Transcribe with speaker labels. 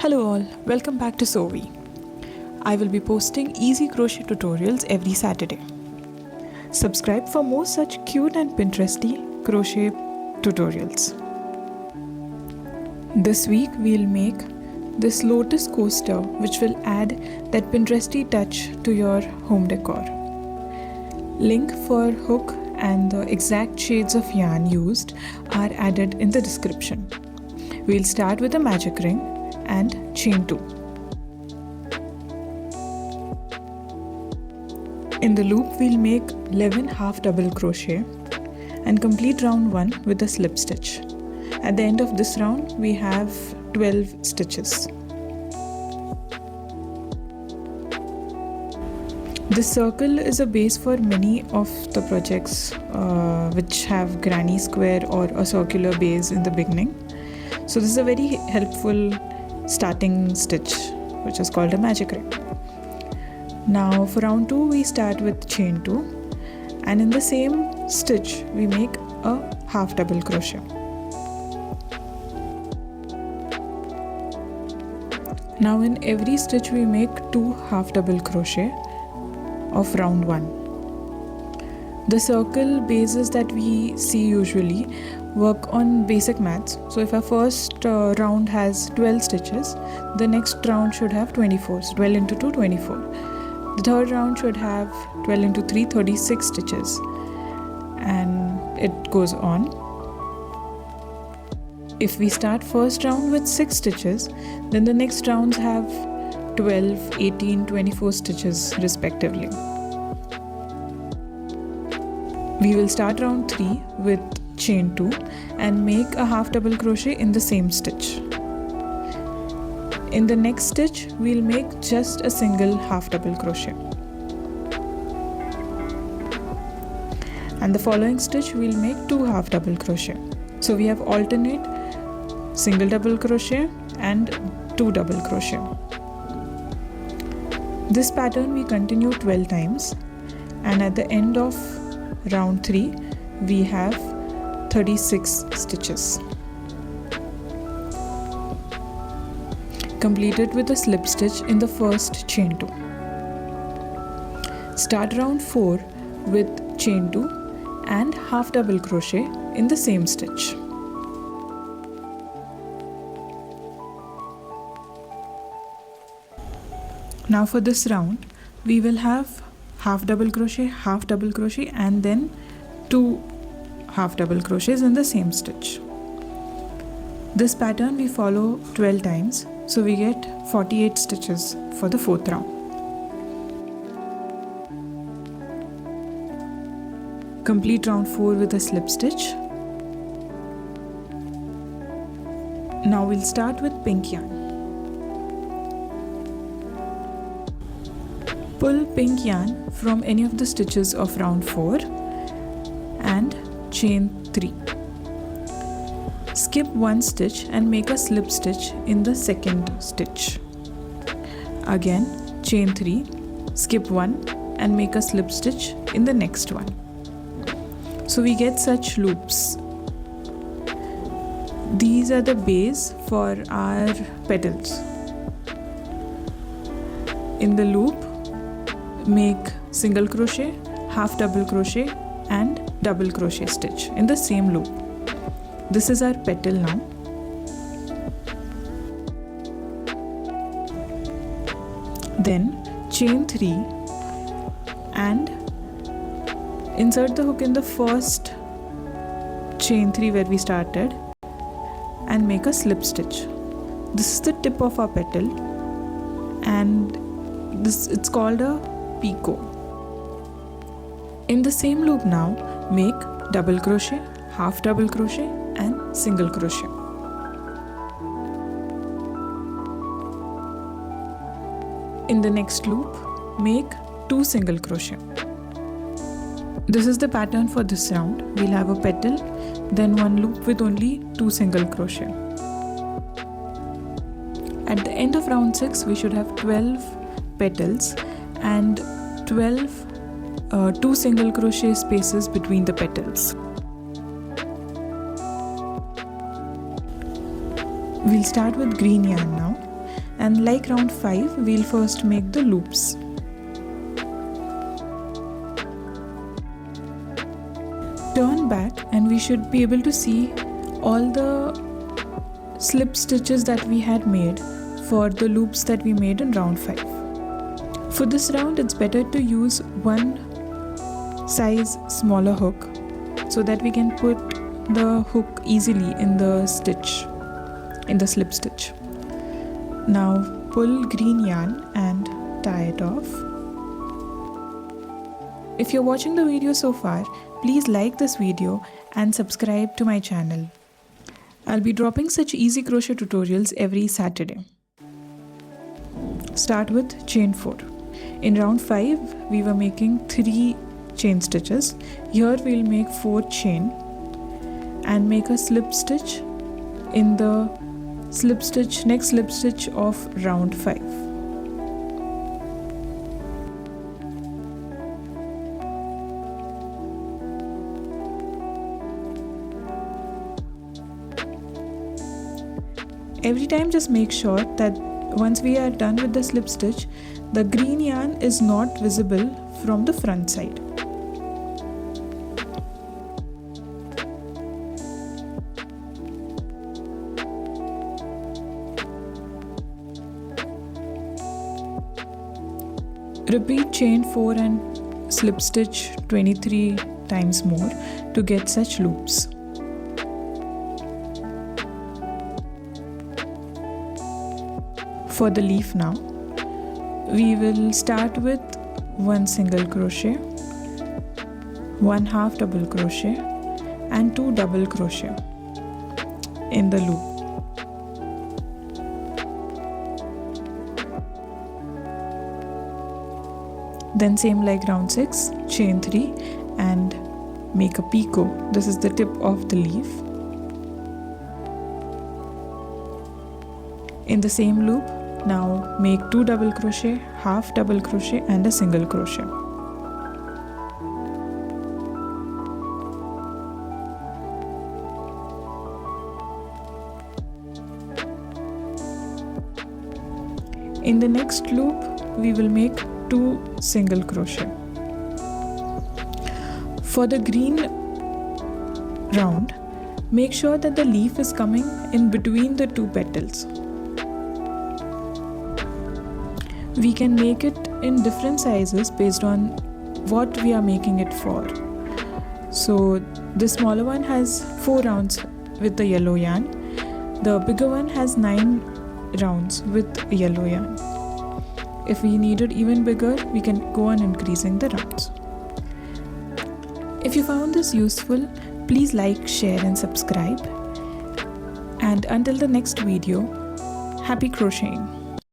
Speaker 1: Hello all, welcome back to Sovi. I will be posting easy crochet tutorials every Saturday. Subscribe for more such cute and Pinteresty crochet tutorials. This week we'll make this lotus coaster which will add that Pinteresty touch to your home decor. Link for hook and the exact shades of yarn used are added in the description. We'll start with a magic ring and chain 2. In the loop we'll make 11 half double crochet and complete round 1 with a slip stitch. At the end of this round we have 12 stitches. This circle is a base for many of the projects which have granny square or a circular base in the beginning. So this is a very helpful starting stitch which is called a magic ring. Now for round 2 we start with chain 2 and in the same stitch we make a half double crochet. Now in every stitch we make 2 half double crochet of round 1. The circle bases that we see usually work on basic maths. So if our first round has 12 stitches, the next round should have 24. So 12 into 2, 24. The third round should have 12 into 3, 36 stitches. And it goes on. If we start first round with 6 stitches, then the next rounds have 12, 18, 24 stitches respectively. We will start round 3 with chain 2 and make a half double crochet in the same stitch. In the next stitch we'll make just a single half double crochet. And the following stitch we'll make 2 half double crochet. So we have alternate single double crochet and 2 double crochet. This pattern we continue 12 times and at the end of round 3 we have 36 stitches. Completed with a slip stitch in the first chain 2. Start round 4 with chain 2 and half double crochet in the same stitch. Now for this round we will have half double crochet and then 2 half double crochets in the same stitch. This pattern we follow 12 times, so we get 48 stitches for the 4th round. Complete round 4 with a slip stitch. Now we'll start with pink yarn. Pull pink yarn from any of the stitches of round 4 and chain 3. Skip 1 stitch and make a slip stitch in the second stitch. Again chain 3, skip 1 and make a slip stitch in the next one. So we get such loops. These are the base for our petals. In the loop make single crochet, half double crochet and double crochet stitch in the same loop. This is our petal now. Then chain 3 and insert the hook in the first chain 3 where we started and make a slip stitch. This is the tip of our petal and it's called a picot. In the same loop now make double crochet, half double crochet and single crochet. In the next loop make 2 single crochet. This is the pattern for this round. We'll have a petal, then 1 loop with only 2 single crochet. At the end of round 6 we should have 12 petals and 2 single crochet spaces between the petals. We'll start with green yarn now and like round 5 we'll first make the loops. Turn back and we should be able to see all the slip stitches that we had made for the loops that we made in round 5. For this round it's better to use one size smaller hook so that we can put the hook easily in the stitch, in the slip stitch. Now pull green yarn and tie it off. If you're watching the video so far, please like this video and subscribe to my channel. I'll be dropping such easy crochet tutorials every Saturday. Start with chain 4. In round 5 we were making 3 chain stitches. Here we'll make 4 chain and make a slip stitch in the next slip stitch of round 5. Every time just make sure that once we are done with the slip stitch, the green yarn is not visible from the front side. Repeat chain 4 and slip stitch 23 times more to get such loops. For the leaf now, we will start with 1 single crochet, 1 half double crochet and 2 double crochet in the loop. Then same like round 6, chain 3 and make a picot. This is the tip of the leaf. In the same loop, now make 2 double crochet, half double crochet and a single crochet. In the next loop, we will make 2 single crochet. For the green round, make sure that the leaf is coming in between the 2 petals. We can make it in different sizes based on what we are making it for. So the smaller one has 4 rounds with the yellow yarn. The bigger one has 9 rounds with yellow yarn. If we need it even bigger, we can go on increasing the rounds. If you found this useful, please like, share and subscribe. And until the next video, happy crocheting!